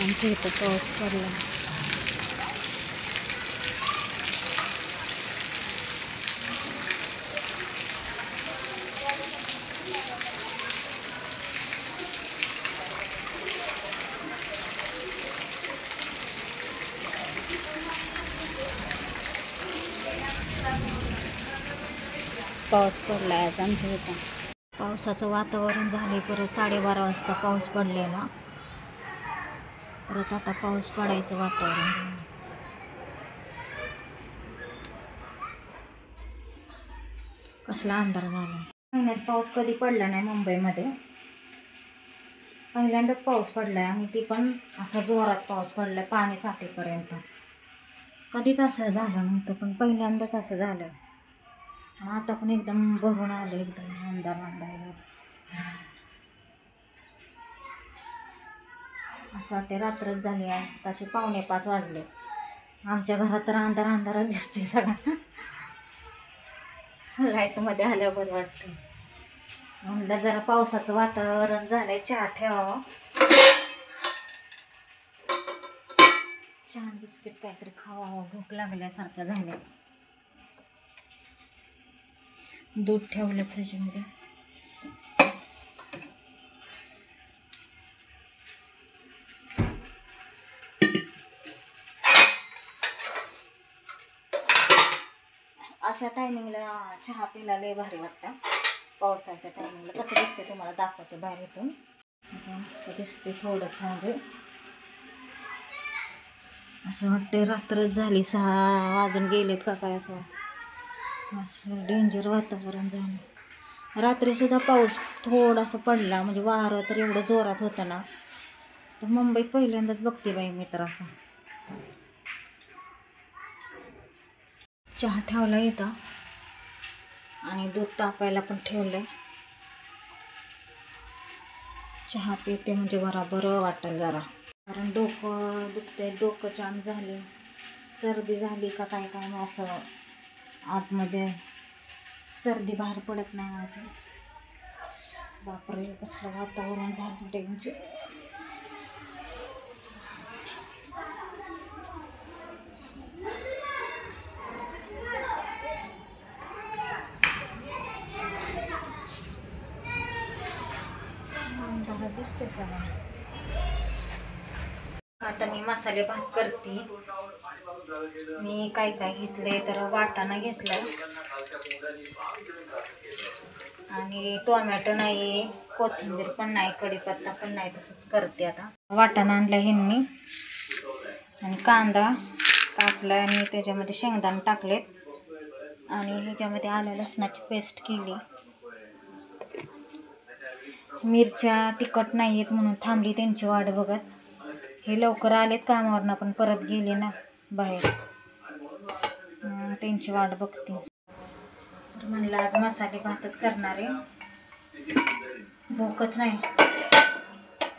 आमच्या इथं पाऊस पडला. पाऊस पडला आज आमच्या इथं. पावसाचं वातावरण झाले. परत 12:30 वाजता पाऊस पडलेला. परत आता पाऊस पडायचं वातावरण झालं. कसला अंधार झाला. महिन्यात पाऊस कधी पडला नाही मुंबईमध्ये. पहिल्यांदाच पाऊस पडलाय आणि ती पण असा जोरात पाऊस पडलाय पाणी साठेपर्यंत. कधीच असं झालं नव्हतं पण पहिल्यांदाच असं झालं. आणि आता पण एकदम भरून आलं. एकदम अंधार अंधार असं वाटते रात्रच झाली आहे. तसे 4:45 वाजले. आमच्या घरात तर अंधार अंधारच दिसते सगळं. लाईटमध्ये आल्यावर बरं वाटतं. म्हणलं जरा पावसाचं वातावरण झालंय, चहा ठेवावं. चहा बिस्किट काहीतरी खावावं. भूक लागल्यासारखं झालंय. दूध ठेवलं फ्रीजमध्ये. अशा टायमिंगला चहा प्यायला लय भारी वाटतं. पावसाच्या टायमिंगला कसं दिसते तुम्हाला दाखवते बाहेर इथून. असं दिसते थोडंसं, म्हणजे असं वाटतं रात्रच झाली. 6 वाजून गेलेत का काय. असं डेंजर वातावरण झालं. रात्रीसुद्धा पाऊस थोडासा पडला, म्हणजे वारं तर एवढं जोरात होतं ना. तर मुंबईत पहिल्यांदाच बघते बाई मी तर असं. चहा ठेवला इथं आणि दूध तापायला पण ठेवलंय. चहा पिते म्हणजे बरं वाटेल जरा. कारण डोकं दुखते, डोकं जाम झाले, सर्दी झाली का काय काय मग असं आतमध्ये सर्दी बाहेर पडत नाही माझी. बापरे कसलं वातावरण झालं डेंजर. दिसते सगळं. आता मी मसाले भात करते. मी काय काय घेतले तर वाटाणा घेतला आणि टोमॅटो नाही, कोथिंबीर पण नाही, कढीपत्ता पण नाही. तसंच करते आता. वाटाणा आणला ह्यांनी आणि कांदा कापला आणि त्याच्यामध्ये शेंगदाणे टाकलेत आणि ह्याच्यामध्ये आलं लसणाची पेस्ट केली. मिरच्या तिखट नाही आहेत म्हणून थांबली त्यांची वाट बघत. हे लवकर आलेत कामावरनं पण परत गेले ना बाहेर. त्यांची वाट बघते. तर म्हणलं आज मसाले भातच करणार आहे. भूकच नाही,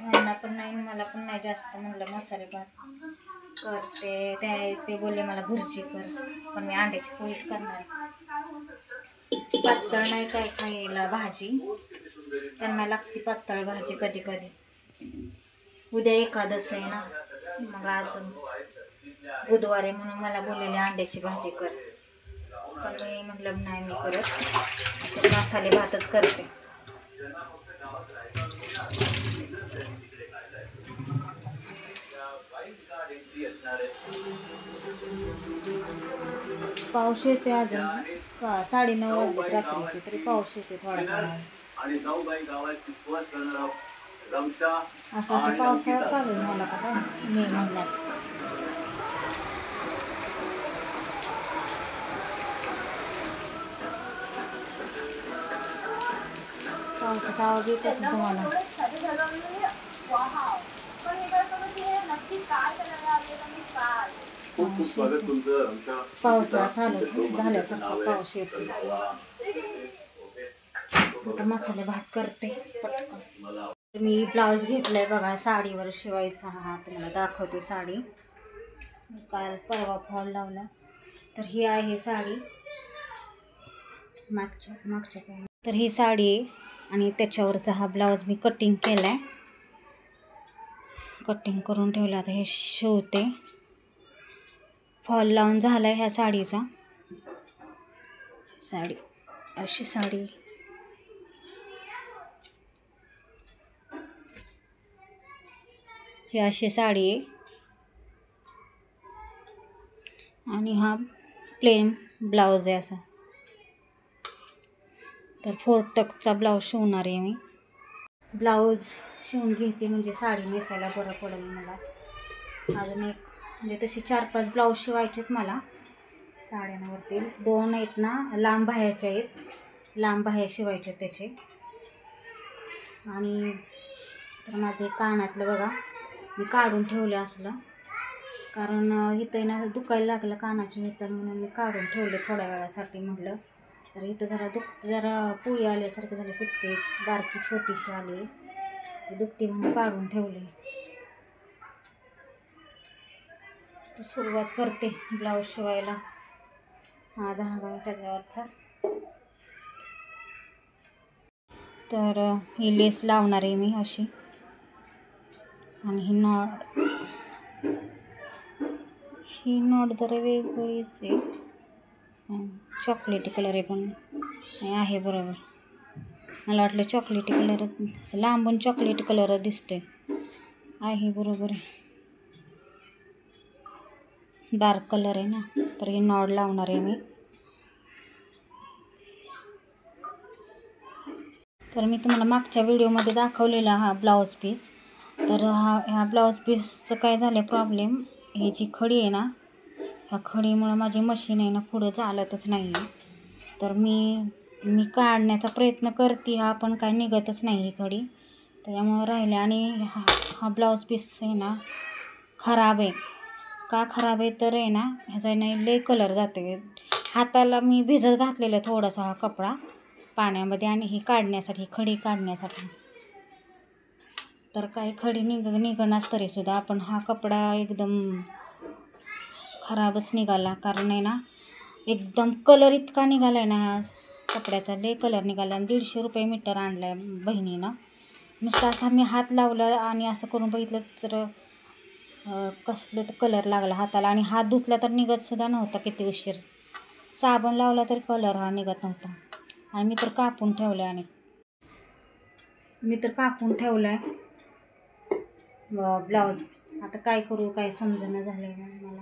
यांना पण नाही मला पण नाही जास्त. म्हणलं मसाले भात करते. ते बोलले मला भुर्जी कर, पण मी अंड्याची पोळीच करणार आहे. पातळ नाही काय खायला भाजी. त्यांना लागते पातळ भाजी कधी कधी. उद्या एकादश आहे ना, मग आज बुधवार आहे म्हणून मला बोललेले अंड्याची भाजी कर. पण मी म्हटलं नाही मी करत, मसाले भातच करते. पाऊस येते अजून. 9:30 वाजले रात्रीचे तरी पाऊस येते थोडा. असा तर पावसाळा चालू झाला का काय मे महिन्यात. पावसाचा आवाज येत असेल तुम्हाला. पावसाळा चालू झाल्यासारखा पाऊस येतो. आता मसाले भात करते पटकन. मी ब्लाऊज घेतलाय बघा साडीवर शिवायचा. हा तुम्हाला दाखवते साडी. काल परवा फॉल लावला. तर ही आहे साडी मागच्या. तर ही साडी आहे आणि त्याच्यावरचा हा ब्लाऊज मी कटिंग केलाय. कटिंग करून ठेवलं. आता हे शिवते. फॉल लावून झाला ह्या साडीचा. साडी अशी साडी ही अशी साडी आहे आणि हा प्लेन ब्लाऊज आहे असा. तर 4 टक्सचा ब्लाऊज शिवणार आहे मी. ब्लाऊज शिवून घेते म्हणजे साडी नेसायला बरं पडेल मला. अजून एक म्हणजे तशी 4-5 ब्लाऊज शिवायचे आहेत मला साड्यांवरती. 2 आहेत ना लांब बाह्याचे आहेत, लांब बाह्या शिवायचे त्याचे. आणि तर माझे कानातलं बघा मी काढून ठेवले असलं, कारण इथं ना दुखायला लागलं कानाची इथं, म्हणून मी काढून ठेवले थोड्या वेळासाठी म्हटलं. तर इथं जरा पुळी आल्यासारखं झालं, पित्ते बारकी छोटीशी आली, ती दुखती म्हणून काढून ठेवले. तर सुरुवात करते ब्लाऊज शिवायला. हा धागा आहे त्याच्यावरचा. तर ही लेस लावणार आहे मी अशी. आणि ही नॉट जरा वेगळीच आहे, चॉकलेटी कलर आहे पण आहे बरोबर. मला वाटलं चॉकलेटी कलर, असं लांबून चॉकलेटी कलर दिसते, आहे बरोबर आहे, डार्क कलर आहे ना. तर ही नॉड लावणार आहे मी. तर मी तुम्हाला मागच्या व्हिडिओमध्ये दाखवलेला हा ब्लाऊज पीस. तर ह्या ब्लाऊज पीसचं काय झालं प्रॉब्लेम, ही जी खडी आहे ना, ह्या खडीमुळं माझी मशीन आहे ना पुढं चालतच नाही आहे. तर मी काढण्याचा प्रयत्न करते, हा पण काय निघतच नाही ही खडी, त्याच्यामुळं राहिले. आणि हा ब्लाऊज पीस आहे ना खराब आहे. का खराब आहे तर आहे ना, ह्याचा नाही लय कलर जाते. हाताला मी भिजत घातलेलं थोडासा हा कपडा पाण्यामध्ये, आणि ही काढण्यासाठी, खडी काढण्यासाठी. तर काही खडी निघणार तरीसुद्धा आपण हा कपडा एकदम खराबच निघाला, कारण आहे ना एकदम कलर इतका निघाला आहे ना ह्या कपड्याचा, लय कलर निघाला. आणि 150 रुपये मीटर आणला आहे बहिणीनं. नुसतं असा मी हात लावला आणि असं करून बघितलं तर कसलं तर कलर लागला हाताला. आणि हात धुतला तर निघतसुद्धा नव्हता किती उशीर. साबण लावला तरी कलर हा निघत नव्हता. आणि मी तर कापून ठेवलं आहे, ब्लाऊज. आता काय करू काय समजणं झालं मला.